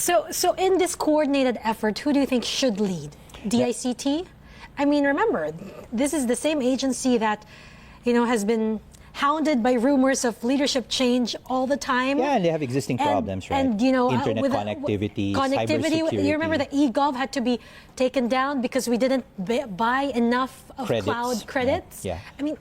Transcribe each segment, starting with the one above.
So in this coordinated effort, who do you think should lead? DICT? I mean, remember, this is the same agency that, has been hounded by rumors of leadership change all the time. Yeah, and they have existing problems, right? And, internet connectivity, cybersecurity. You remember the eGov had to be taken down because we didn't buy enough of cloud credits? Yeah. I mean,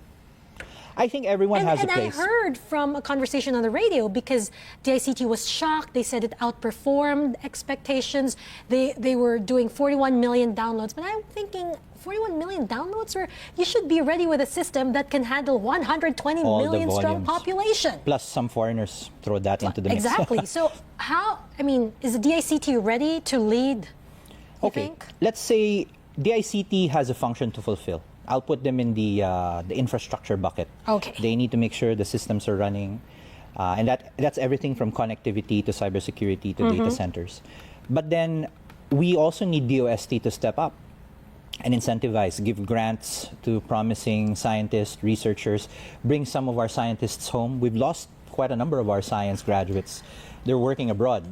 I think everyone has a place. And I heard from a conversation on the radio because DICT was shocked. They said it outperformed expectations. They were doing 41 million downloads. But I'm thinking 41 million downloads? Or you should be ready with a system that can handle 120 million strong population. Plus some foreigners throw that into the mix. Exactly. So is the DICT ready to lead, you think? Let's say DICT has a function to fulfill. I'll put them in the infrastructure bucket. Okay. They need to make sure the systems are running, and that's everything from connectivity to cybersecurity to data centers. But then we also need DOST to step up and incentivize, give grants to promising scientists, researchers, bring some of our scientists home. We've lost quite a number of our science graduates. They're working abroad.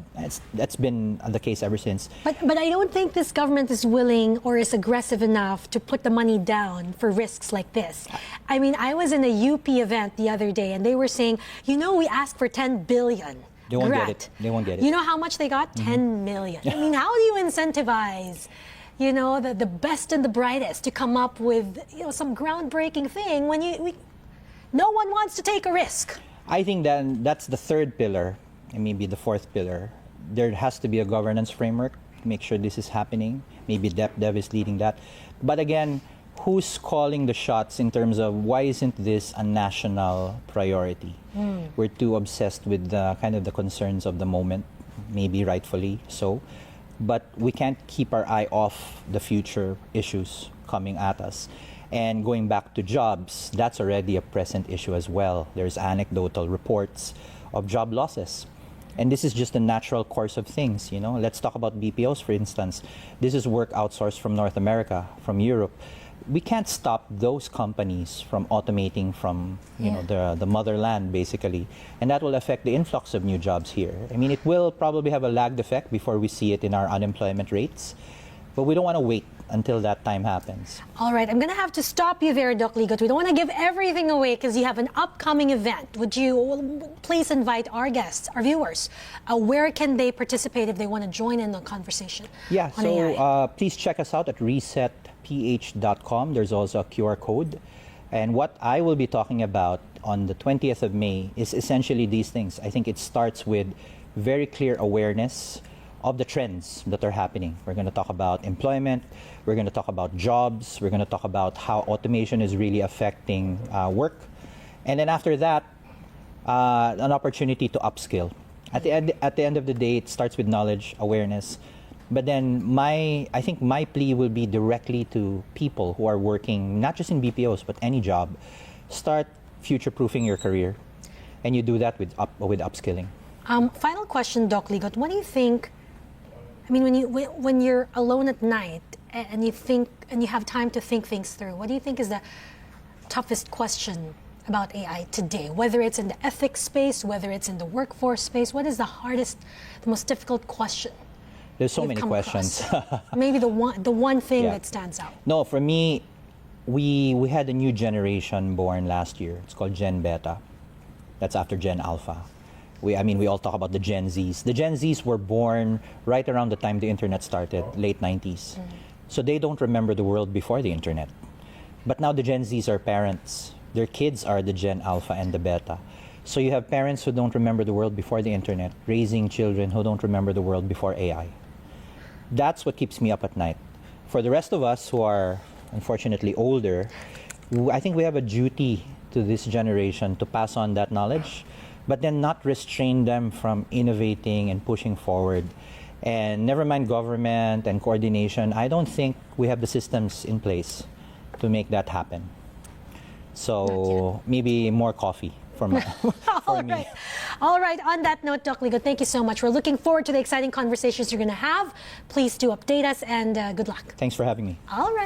That's been the case ever since. But I don't think this government is willing or is aggressive enough to put the money down for risks like this. I mean, I was in a UP event the other day and they were saying, we asked for 10 billion. They won't get it. They won't get it. You know how much they got? 10 million. I mean, how do you incentivize, the best and the brightest to come up with, some groundbreaking thing when no one wants to take a risk? I think then that's the third pillar. And maybe the fourth pillar, there has to be a governance framework to make sure this is happening. Maybe DepDev is leading that. But again, who's calling the shots in terms of why isn't this a national priority? We're too obsessed with the concerns of the moment, maybe rightfully so. But we can't keep our eye off the future issues coming at us. And going back to jobs, that's already a present issue as well. There's anecdotal reports of job losses. And this is just a natural course of things, Let's talk about BPOs, for instance. This is work outsourced from North America, from Europe. We can't stop those companies from automating from, the motherland, basically. And that will affect the influx of new jobs here. I mean, it will probably have a lagged effect before we see it in our unemployment rates. But we don't want to wait until that time happens. All right, I'm going to have to stop you there, Doc Ligot. We don't want to give everything away because you have an upcoming event. Would you please invite our guests, our viewers, where can they participate if they want to join in the conversation? Yeah, so please check us out at resetph.com. There's also a QR code. And what I will be talking about on the 20th of May is essentially these things. I think it starts with very clear awareness of the trends that are happening. We're going to talk about employment, we're going to talk about jobs, we're going to talk about how automation is really affecting work. And then after that, an opportunity to upskill. At the end of the day, it starts with knowledge, awareness. But then I think my plea will be directly to people who are working, not just in BPOs, but any job. Start future-proofing your career. And you do that with upskilling. Final question, Doc Ligot. What do you think? I mean, when you're alone at night and you think and you have time to think things through, what do you think is the toughest question about AI today? Whether it's in the ethics space, whether it's in the workforce space, what is the most difficult question? There's so many questions. Maybe the one thing that stands out. No, for me, we had a new generation born last year. It's called Gen Beta. That's after Gen Alpha. We all talk about the Gen Zs. The Gen Zs were born right around the time the internet started, late 90s. So they don't remember the world before the internet. But now the Gen Zs are parents. Their kids are the Gen Alpha and the Beta. So you have parents who don't remember the world before the internet, raising children who don't remember the world before AI. That's what keeps me up at night. For the rest of us who are unfortunately older, I think we have a duty to this generation to pass on that knowledge, but then not restrain them from innovating and pushing forward. And never mind government and coordination, I don't think we have the systems in place to make that happen. So maybe more coffee for me. All right, on that note, Doc Ligot, thank you so much. We're looking forward to the exciting conversations you're going to have. Please do update us and good luck. Thanks for having me. All right.